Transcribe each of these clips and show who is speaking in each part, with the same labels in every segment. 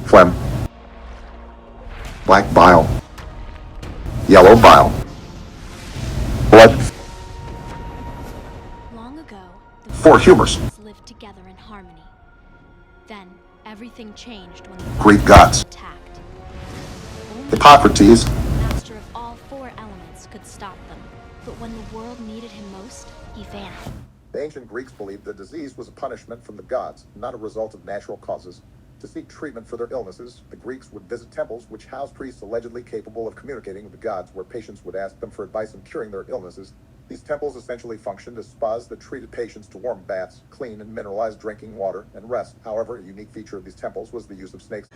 Speaker 1: phlegm, black bile, yellow bile, blood.
Speaker 2: Long ago, the
Speaker 1: Four humors.
Speaker 2: lived together in harmony. Then, everything changed when the
Speaker 1: Greek gods.
Speaker 2: attacked. Only
Speaker 1: Hippocrates,
Speaker 2: the master of all four elements could stop them. But when the world needed him most, he vanished.
Speaker 1: the ancient Greeks believed that disease was a punishment from the gods, not a result of natural causes. To seek treatment for their illnesses, the Greeks would visit temples which housed priests allegedly capable of communicating with the gods, where patients would ask them for advice in curing their illnesses. These temples essentially functioned as spas that treated patients to warm baths, clean and mineralized drinking water, and rest. However, a unique feature of these temples was the use of snakes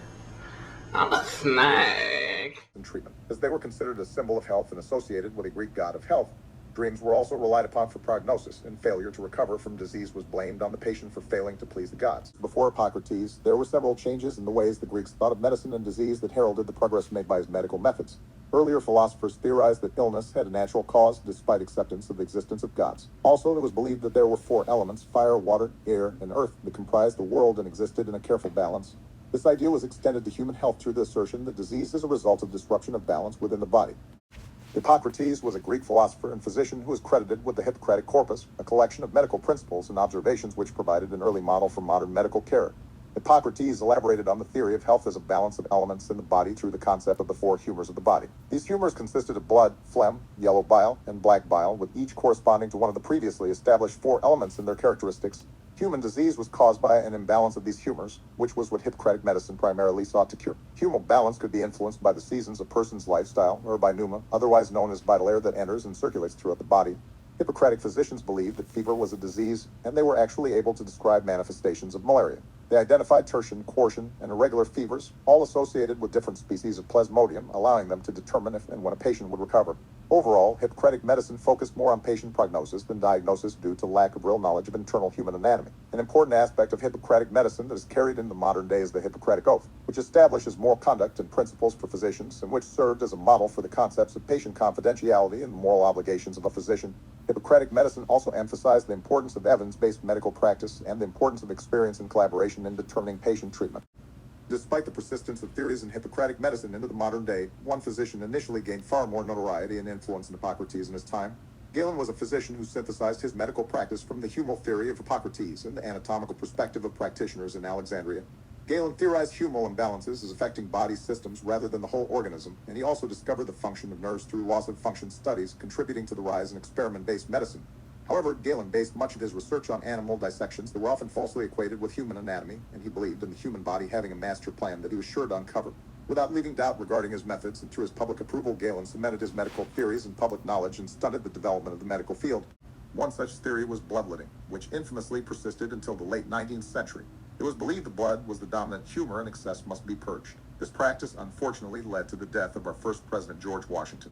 Speaker 3: I'm a snake.
Speaker 1: in treatment, as they were considered a symbol of health and associated with a Greek god of health. Dreams were also relied upon for prognosis, and failure to recover from disease was blamed on the patient for failing to please the gods. Before Hippocrates, there were several changes in the ways the Greeks thought of medicine and disease that heralded the progress made by his medical methods. Earlier philosophers theorized that illness had a natural cause despite acceptance of the existence of gods. Also, it was believed that there were four elements, fire, water, air, and earth, that comprised the world and existed in a careful balance. This idea was extended to human health through the assertion that disease is a result of disruption of balance within the body. Hippocrates was a Greek philosopher and physician who is credited with the Hippocratic corpus, a collection of medical principles and observations which provided an early model for modern medical care. Hippocrates elaborated on the theory of health as a balance of elements in the body through the concept of the four humors of the body. These humors consisted of blood, phlegm, yellow bile, and black bile, with each corresponding to one of the previously established four elements in their characteristics. Human disease was caused by an imbalance of these humors, which was what Hippocratic medicine primarily sought to cure. Humoral balance could be influenced by the seasons of a person's lifestyle, or by pneuma, otherwise known as vital air that enters and circulates throughout the body. Hippocratic physicians believed that fever was a disease, and they were actually able to describe manifestations of malaria. They identified tertian, quartian, and irregular fevers, all associated with different species of plasmodium, allowing them to determine if and when a patient would recover. Overall, Hippocratic medicine focused more on patient prognosis than diagnosis due to lack of real knowledge of internal human anatomy. An important aspect of Hippocratic medicine that is carried into modern day is the Hippocratic Oath, which establishes moral conduct and principles for physicians, and which served as a model for the concepts of patient confidentiality and moral obligations of a physician. Hippocratic medicine also emphasized the importance of evidence-based medical practice and the importance of experience and collaboration in determining patient treatment. Despite the persistence of theories in Hippocratic medicine into the modern day, one physician initially gained far more notoriety and influence than Hippocrates in his time. Galen was a physician who synthesized his medical practice from the humoral theory of Hippocrates and the anatomical perspective of practitioners in Alexandria. Galen theorized humoral imbalances as affecting body systems rather than the whole organism, and he also discovered the function of nerves through loss-of-function studies, contributing to the rise in experiment-based medicine. However, Galen based much of his research on animal dissections that were often falsely equated with human anatomy, and he believed in the human body having a master plan that he was sure to uncover. Without leaving doubt regarding his methods, and through his public approval, Galen cemented his medical theories in public knowledge and stunted the development of the medical field. One such theory was bloodletting, which infamously persisted until the late 19th century. It was believed the blood was the dominant humor and excess must be purged. This practice unfortunately led to the death of our first president, George Washington.